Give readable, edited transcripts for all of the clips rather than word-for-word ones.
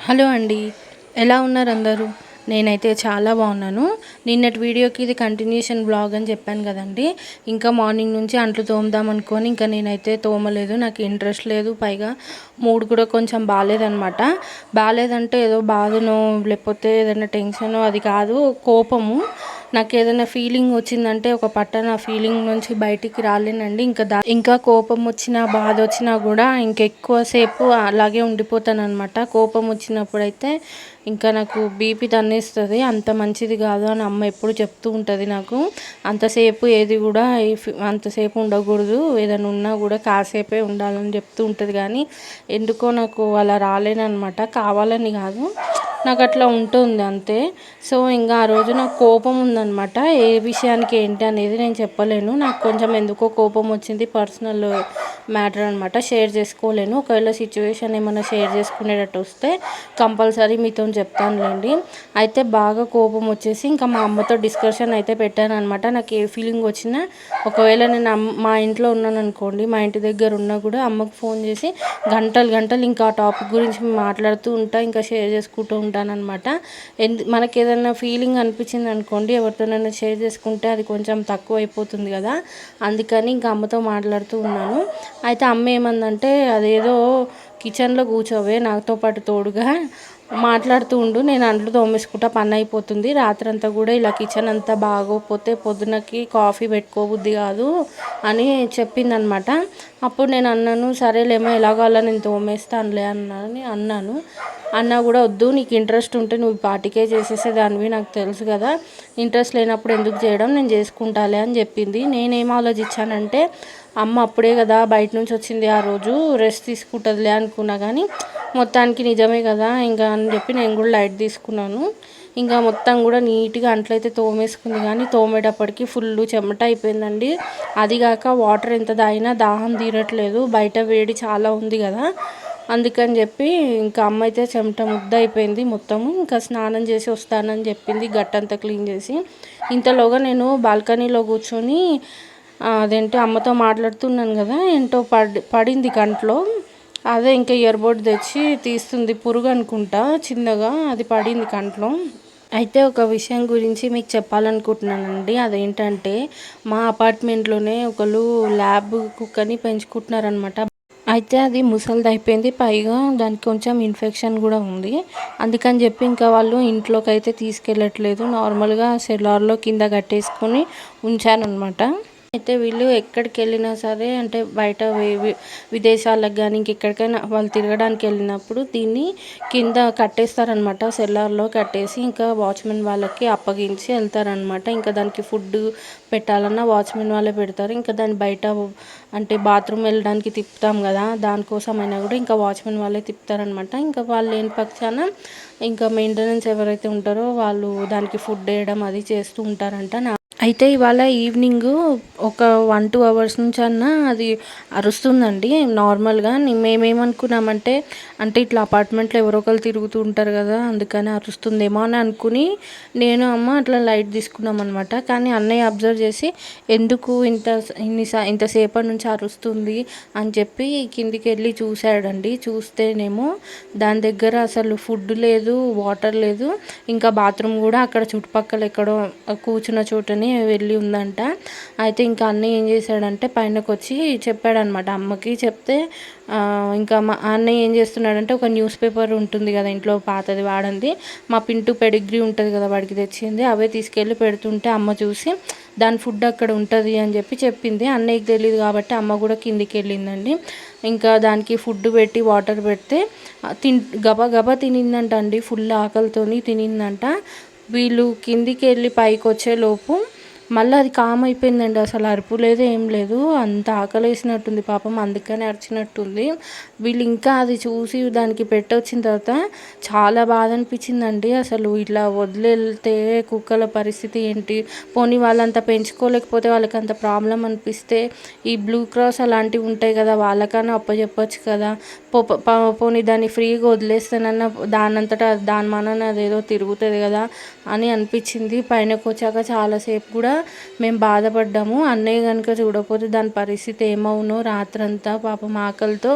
Hello అండి. ఎలా ఉన్నారు అందరూ? నేనైతే చాలా బాగున్నాను. నిన్నటి వీడియోకి ఇది కంటిన్యూషన్ బ్లాగ్ అని చెప్పాను కదండి. ఇంకా మార్నింగ్ నుంచి అంట్లు తోముదాం అనుకొని ఇంకా నేనైతే తోమలేదు. నాకు ఇంట్రెస్ట్ లేదు. పైగా మూడ్ కూడా కొంచెం బాగాలేదనమాట. బాగాలేదంటే ఏదో బాధనో లేకపోతే ఏదైనా టెన్షనో అది కాదు, కోపము. నాకు ఏదైనా ఫీలింగ్ వచ్చిందంటే ఒక పట్టన ఆ ఫీలింగ్ నుంచి బయటికి రాలేనండి. ఇంకా కోపం వచ్చినా బాధ వచ్చినా కూడా ఇంకెక్కువసేపు అలాగే ఉండిపోతాను అనమాట. కోపం వచ్చినప్పుడైతే ఇంకా నాకు బీపీ తన్నేస్తుంది. అంత మంచిది కాదు అని అమ్మ ఎప్పుడు చెప్తూ ఉంటుంది నాకు. అంతసేపు ఏది కూడా అంతసేపు ఉండకూడదు, ఏదైనా ఉన్నా కూడా కాసేపే ఉండాలని చెప్తూ ఉంటుంది. కానీ ఎందుకో నాకు అలా రాలేనమాట. కావాలని కాదు, నాకు అట్లా ఉంటుంది అంతే. సో ఇంకా ఆ రోజు నాకు కోపం ఉందన్నమాట. ఏ విషయానికి ఏంటి అనేది నేను చెప్పలేను. నాకు కొంచెం ఎందుకో కోపం వచ్చింది. పర్సనల్ మ్యాటర్ అనమాట, షేర్ చేసుకోలేను. ఒకవేళ సిచ్యువేషన్ ఏమైనా షేర్ చేసుకునేటట్టు వస్తే కంపల్సరీ మీతో చెప్తానులేండి. అయితే బాగా కోపం వచ్చేసి ఇంకా మా అమ్మతో డిస్కషన్ అయితే పెట్టాను అనమాట. నాకు ఏ ఫీలింగ్ వచ్చినా ఒకవేళ నేను మా ఇంట్లో ఉన్నాను అనుకోండి, మా ఇంటి దగ్గర ఉన్నా కూడా అమ్మకు ఫోన్ చేసి గంటలు గంటలు ఇంకా ఆ టాపిక్ గురించి మాట్లాడుతూ ఉంటా, ఇంకా షేర్ చేసుకుంటూ ఉంటానన్నమాట. మనకి ఏదైనా ఫీలింగ్ అనిపించింది అనుకోండి, ఎవరితోనైనా షేర్ చేసుకుంటే అది కొంచెం తక్కువ అయిపోతుంది కదా. అందుకని ఇంకా అమ్మతో మాట్లాడుతూ ఉన్నాను. అయితే అమ్మ ఏమందంటే, అదేదో కిచెన్లో కూర్చోవే నాతో పాటు తోడుగా మాట్లాడుతూ ఉండు, నేను అంట్లు తోమేసుకుంటా, పని అయిపోతుంది. రాత్రంతా కూడా ఇలా కిచెన్ అంతా బాగోకపోతే పొద్దునకి కాఫీ పెట్టుకోబుద్ది కాదు అని చెప్పిందనమాట. అప్పుడు నేను అన్నాను, సరేలేమో ఎలాగో అలా నేను తోమేస్తానులే అన్నాను. అన్నా కూడా వద్దు, నీకు ఇంట్రెస్ట్ ఉంటే నువ్వు పాటికే చేసేసేదానివి, నాకు తెలుసు కదా. ఇంట్రెస్ట్ లేనప్పుడు ఎందుకు చేయడం, నేను చేసుకుంటాలే అని చెప్పింది. నేనేం ఆలోచించానంటే, అమ్మ అప్పుడే కదా బయట నుంచి వచ్చింది, ఆ రోజు రెస్ట్ తీసుకుంటుందిలే అనుకున్నా. కానీ మొత్తానికి నిజమే కదా ఇంకా అని చెప్పి నేను కూడా లైట్ తీసుకున్నాను. ఇంకా మొత్తం కూడా నీట్గా అంట్లయితే తోమేసుకుంది. కానీ తోమేటప్పటికి ఫుల్ చెమట అయిపోయిందండి. అదిగాక వాటర్ ఎంత తాగినా దాహం తీరట్లేదు, బయట వేడి చాలా ఉంది కదా. అందుకని చెప్పి ఇంకా అమ్మ అయితే చెమట ముద్ద అయిపోయింది మొత్తము. ఇంకా స్నానం చేసి వస్తానని చెప్పింది, గట్టంతా క్లీన్ చేసి. ఇంతలోగా నేను బాల్కనీలో కూర్చొని అదేంటి అమ్మతో మాట్లాడుతున్నాను కదా, ఏంటో పడింది కంట్లో. అదే ఇంకా ఇయర్బడ్ తెచ్చి తీస్తుంది, పురుగు అనుకుంటా చిన్నగా, అది పడింది కంట్లో. అయితే ఒక విషయం గురించి మీకు చెప్పాలనుకుంటున్నానండి. అదేంటంటే మా అపార్ట్మెంట్లోనే ఒకళ్ళు ల్యాబ్ కుక్కని పెంచుకుంటున్నారనమాట. అయితే అది ముసలిది అయిపోయింది, పైగా దానికి కొంచెం ఇన్ఫెక్షన్ కూడా ఉంది. అందుకని చెప్పి ఇంకా వాళ్ళు ఇంట్లోకి అయితే తీసుకెళ్ళట్లేదు, నార్మల్గా సెల్లార్లో కింద కట్టేసుకొని ఉంచారనమాట. అయితే వీళ్ళు ఎక్కడికి వెళ్ళినా సరే, అంటే బయట విదేశాలకు కానీ ఇంకెక్కడికైనా వాళ్ళు తిరగడానికి వెళ్ళినప్పుడు దీన్ని కింద కట్టేస్తారనమాట. సెల్లార్లో కట్టేసి ఇంకా వాచ్మెన్ వాళ్ళకి అప్పగించి వెళ్తారనమాట. ఇంకా దానికి ఫుడ్ పెట్టాలన్నా వాచ్మెన్ వాళ్ళే పెడతారు. ఇంకా దాన్ని బయట అంటే బాత్రూమ్ వెళ్ళడానికి తిప్పుతాం కదా, దానికోసమైనా కూడా ఇంకా వాచ్మెన్ వాళ్ళే తిప్పుతారనమాట. ఇంకా వాళ్ళు లేని పక్షాన ఇంకా మెయింటెనెన్స్ ఎవరైతే ఉంటారో వాళ్ళు దానికి ఫుడ్ వేయడం అది చేస్తూ ఉంటారంట. అయితే ఇవాళ ఈవినింగ్ ఒక 1-2 అవర్స్ నుంచి అది అరుస్తుందండి. నార్మల్గా మేమేమనుకున్నామంటే, అంటే ఇట్లా అపార్ట్మెంట్లో ఎవరో ఒకరు తిరుగుతూ ఉంటారు కదా, అందుకని అరుస్తుందేమో అని అనుకుని నేను అమ్మ అట్లా లైట్ తీసుకున్నాం అనమాట. కానీ అన్నయ్య అబ్జర్వ్ చేసి ఎందుకు ఇంతసేపటి నుంచి అరుస్తుంది అని చెప్పి కిందికి వెళ్ళి చూశాడండి. చూస్తేనేమో దాని దగ్గర అసలు ఫుడ్ లేదు, వాటర్ లేదు, ఇంకా బాత్రూమ్ కూడా అక్కడ చుట్టుపక్కల ఎక్కడో కూర్చున్న చోటనే వెళ్ళి ఉందంట. అయితే ఇంకా అన్నయ్య ఏం చేశాడంటే పైనకు వచ్చి చెప్పాడనమాట అమ్మకి. చెప్తే ఇంకా మా అన్నయ్య ఏం చేస్తున్నాడంటే, ఒక న్యూస్ పేపర్ ఉంటుంది కదా ఇంట్లో పాతది వాడంది, మా పింటూ పెడిగ్రీ ఉంటుంది కదా వాడికి తెచ్చింది, అవే తీసుకెళ్ళి పెడుతుంటే అమ్మ చూసి దాని ఫుడ్ అక్కడ ఉంటుంది అని చెప్పి చెప్పింది. అన్నయ్యకి తెలియదు కాబట్టి అమ్మ కూడా కిందికి వెళ్ళిందండి. ఇంకా దానికి ఫుడ్ పెట్టి వాటర్ పెడితే గబా గబా తినిందంట అండి, ఫుల్ ఆకలితోని తినిందంట. వీళ్ళు కిందికి వెళ్ళి పైకి వచ్చేలోపు మళ్ళీ అది కామ్ అయిపోయిందండి. అసలు అరుపు లేదు, ఏం లేదు, అంత ఆకలి వేసినట్టుంది పాపం, అందుకని అరిచినట్టుంది. వీళ్ళు ఇంకా అది చూసి దానికి పెట్టొచ్చిన తర్వాత చాలా బాధ అనిపించిందండి. అసలు ఇట్లా వదిలేళ్తే కుక్కల పరిస్థితి ఏంటి, పోనీ వాళ్ళంతా పెంచుకోలేకపోతే వాళ్ళకి అంత ప్రాబ్లం అనిపిస్తే ఈ బ్లూ క్రాస్ అలాంటివి ఉంటాయి కదా, వాళ్ళకన్నా అప్పచెప్పచ్చు కదా. పోనీ దాన్ని ఫ్రీగా వదిలేస్తానన్నా దానంతటా దాని మనన అదేదో తిరుగుతుంది కదా అని అనిపించింది. పైనకు వచ్చాక చాలాసేపు కూడా మేము బాధపడ్డాము. అన్నయ్య కనుక చూడకపోతే దాని పరిస్థితి ఏమవునో, రాత్రంతా పాపం ఆకలితో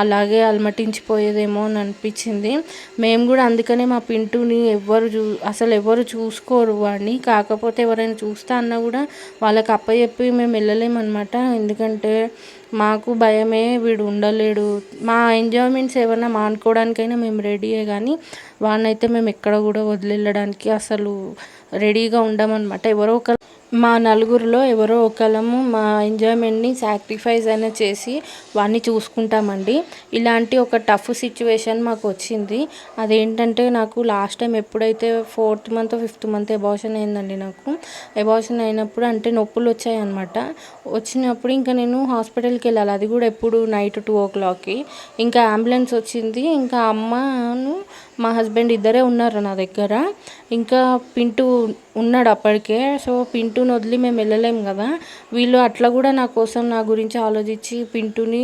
అలాగే అలమటించిపోయేదేమో అని అనిపించింది. మేము కూడా అందుకనే మా పింటూని అసలు ఎవరు చూసుకోరు వాడిని. కాకపోతే ఎవరైనా చూస్తా అన్నా కూడా వాళ్ళకి అప్పచెప్పి మేము వెళ్ళలేమన్నమాట. ఎందుకంటే మాకు భయమే, వీడు ఉండలేడు. మా ఎంజాయ్మెంట్స్ ఏమన్నా మానుకోవడానికైనా మేము రెడీయే, కానీ వాడినైతే మేము ఎక్కడ కూడా వదిలివెళ్ళడానికి అసలు రెడీగా ఉండమన్నమాట. మా నలుగురిలో ఎవరో ఒకళ్ళము మా ఎంజాయ్మెంట్ని సాక్రిఫైస్ అయినా చేసి వాడిని చూసుకుంటామండి. ఇలాంటి ఒక టఫ్ సిచ్యువేషన్ మాకు వచ్చింది. అదేంటంటే నాకు లాస్ట్ టైం ఎప్పుడైతే 4th month 5th month abortion అయిందండి. నాకు అబార్షన్ అయినప్పుడు అంటే నొప్పులు వచ్చాయన్నమాట. వచ్చినప్పుడు ఇంకా నేను హాస్పిటల్కి వెళ్ళాలి. అది కూడా ఎప్పుడు నైట్ 2 o'clockకి. ఇంకా అంబులెన్స్ వచ్చింది. ఇంకా అమ్మను మా హస్బెండ్ ఇద్దరే ఉన్నారు నా దగ్గర. ఇంకా పింటూ ఉన్నాడు అప్పటికే. సో పింటూని వదిలి మేము వెళ్ళలేము కదా. వీళ్ళు అట్లా కూడా నా కోసం నా గురించి ఆలోచించి పింటూని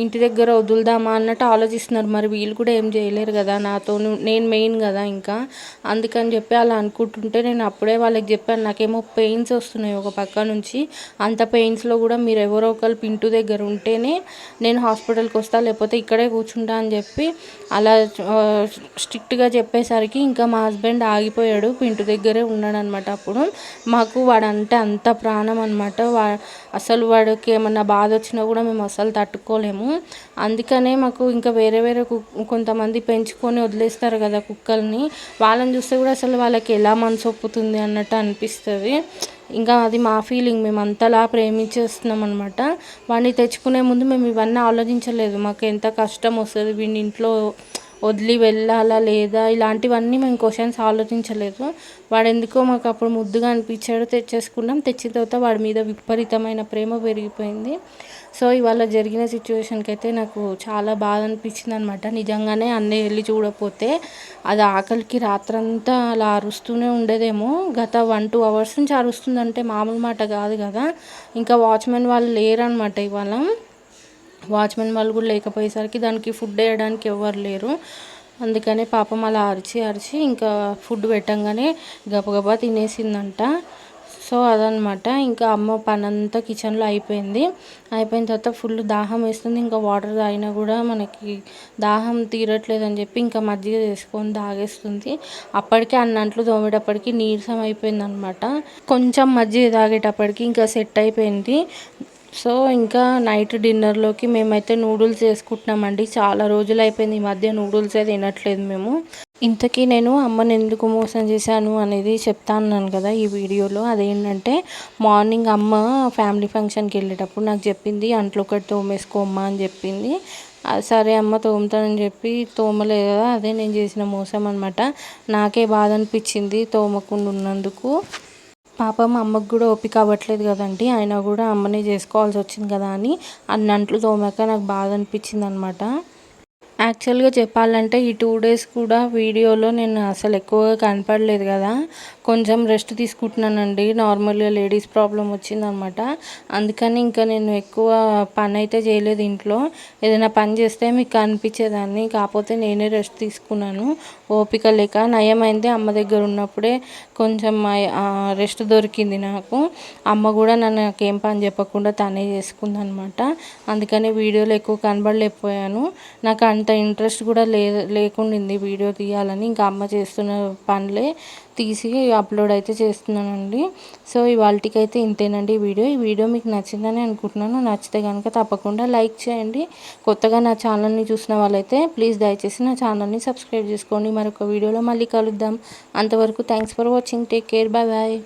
ఇంటి దగ్గర వదులుదామా అన్నట్టు ఆలోచిస్తున్నారు. మరి వీళ్ళు కూడా ఏం చేయలేరు కదా, నేను మెయిన్ కదా. ఇంకా అందుకని చెప్పి అలా అనుకుంటుంటే నేను అప్పుడే వాళ్ళకి చెప్పాను, నాకేమో పెయిన్స్ వస్తున్నాయి ఒక పక్క నుంచి. అంత పెయిన్స్లో కూడా మీరు ఎవరో ఒకరు పింటూ దగ్గర ఉంటేనే నేను హాస్పిటల్కి వస్తాను, లేకపోతే ఇక్కడే కూర్చుంటా అని చెప్పి అలా స్ట్రిక్ట్గా చెప్పేసరికి ఇంకా మా హస్బెండ్ ఆగిపోయాడు. పింటూ దగ్గరే ఉన్నాడు అనమాట. అప్పుడు మాకు వాడంటే అంత ప్రాణం అనమాట. అసలు వాడికి ఏమన్నా బాధ వచ్చినా కూడా మేము అసలు తట్టుకోలేము. అందుకనే మాకు ఇంకా వేరే కొంతమంది పెంచుకొని వదిలేస్తారు కదా కుక్కల్ని, వాళ్ళని చూస్తే కూడా అసలు వాళ్ళకి ఎలా మనసు ఒప్పుతుంది అన్నట్టు అనిపిస్తుంది. ఇంకా అది మా ఫీలింగ్. మేము అంతలా ప్రేమించేస్తున్నాం అనమాట. వాడిని తెచ్చుకునే ముందు మేము ఇవన్నీ ఆలోచించలేదు. మాకు ఎంత కష్టం వస్తుంది, వీడిని ఇంట్లో వదిలి వెళ్ళాలా లేదా, ఇలాంటివన్నీ మేము క్వశ్చన్స్ ఆలోచించలేదు. వాడు ఎందుకో మాకు అప్పుడు ముద్దుగా అనిపించాడు, తెచ్చేసుకున్నాం. తెచ్చిన తర్వాత వాడి మీద విపరీతమైన ప్రేమ పెరిగిపోయింది. సో ఇవాళ జరిగిన సిచ్యువేషన్కి అయితే నాకు చాలా బాధ అనిపించింది అనమాట. నిజంగానే అన్నయ్య వెళ్ళి చూడకపోతే అది ఆకలికి రాత్రంతా అలా అరుస్తూనే ఉండేదేమో. గత 1-2 hours నుంచి అరుస్తుందంటే మామూలు మాట కాదు కదా. ఇంకా వాచ్మెన్ వాళ్ళు లేరనమాట ఇవాళ. వాచ్మెన్ వాళ్ళు కూడా లేకపోయేసరికి దానికి ఫుడ్ వేయడానికి ఎవరు లేరు. అందుకనే పాపం అలా అరిచి ఇంకా ఫుడ్ పెట్టంగానే గబగబా తినేసిందంట. సో అదనమాట. ఇంకా అమ్మ పని అంతా కిచెన్లో అయిపోయిన తర్వాత ఫుల్ దాహం వేస్తుంది. ఇంకా వాటర్ తాగినా కూడా మనకి దాహం తీరట్లేదు అని చెప్పి ఇంకా మజ్జిగ చేసుకొని తాగేస్తుంది. అప్పటికే అన్నంట్లు తోమేటప్పటికి నీరసం అయిపోయింది అనమాట. కొంచెం మజ్జిగ తాగేటప్పటికి ఇంకా సెట్ అయిపోయింది. సో ఇంకా నైట్ డిన్నర్లోకి మేమైతే నూడిల్స్ చేసుకుంటున్నామండి. చాలా రోజులు అయిపోయింది ఈ మధ్య నూడిల్సే తినట్లేదు మేము. ఇంతకీ నేను అమ్మని ఎందుకు మోసం చేశాను అనేది చెప్తాను కదా ఈ వీడియోలో. అదేంటంటే మార్నింగ్ అమ్మ ఫ్యామిలీ ఫంక్షన్కి వెళ్ళేటప్పుడు నాకు చెప్పింది, అంట్లో ఒకటి తోమేసుకోమ్మా అని చెప్పింది. సరే అమ్మ తోముతానని చెప్పి తోమలేదు కదా. అదే నేను చేసిన మోసం అనమాట. నాకే బాధ అనిపించింది తోమకుండా ఉన్నందుకు. పాపం అమ్మకు కూడా ఓపిక అవ్వట్లేదు కదండి. అయినా కూడా అమ్మనే చేసుకోవాల్సి వచ్చింది కదా అని అన్నంట్లు తోమాక నాకు బాధ అనిపించింది అనమాట. యాక్చువల్గా చెప్పాలంటే ఈ 2 days కూడా వీడియోలో నేను అసలు ఎక్కువగా కనపడలేదు కదా. కొంచెం రెస్ట్ తీసుకుంటున్నానండి. నార్మల్గా లేడీస్ ప్రాబ్లం వచ్చిందనమాట. అందుకని ఇంకా నేను ఎక్కువ పని అయితే చేయలేదు ఇంట్లో. ఏదైనా పని చేస్తే మీకు కనిపించేదాన్ని. కాకపోతే నేనే రెస్ట్ తీసుకున్నాను ఓపిక లేక. నయమైంది అమ్మ దగ్గర ఉన్నప్పుడే కొంచెం రెస్ట్ దొరికింది నాకు. అమ్మ కూడా నాకేం పని చెప్పకుండా తనే చేసుకుందనమాట. అందుకని వీడియోలో ఎక్కువ కనబడలేకపోయాను. నాకు అంత ఇంట్రెస్ట్ కూడా లేకుండింది వీడియో తీయాలని. ఇంకా అమ్మ చేస్తున్న పనులే తీసి అప్లోడ్ అయితే చేస్తున్నానండి. సో ఇవాళకి అయితే ఇంతేనండి ఈ వీడియో మీకు నచ్చిందని అనుకుంటున్నాను. నచ్చితే కనుక తప్పకుండా లైక్ చేయండి. కొత్తగా నా ఛానల్ని చూసిన వాళ్ళైతే ప్లీజ్ దయచేసి నా ఛానల్ని సబ్స్క్రైబ్ చేసుకోండి. మరొక వీడియోలో మళ్ళీ కలుద్దాం. అంతవరకు thanks for watching. Take care. Bye bye.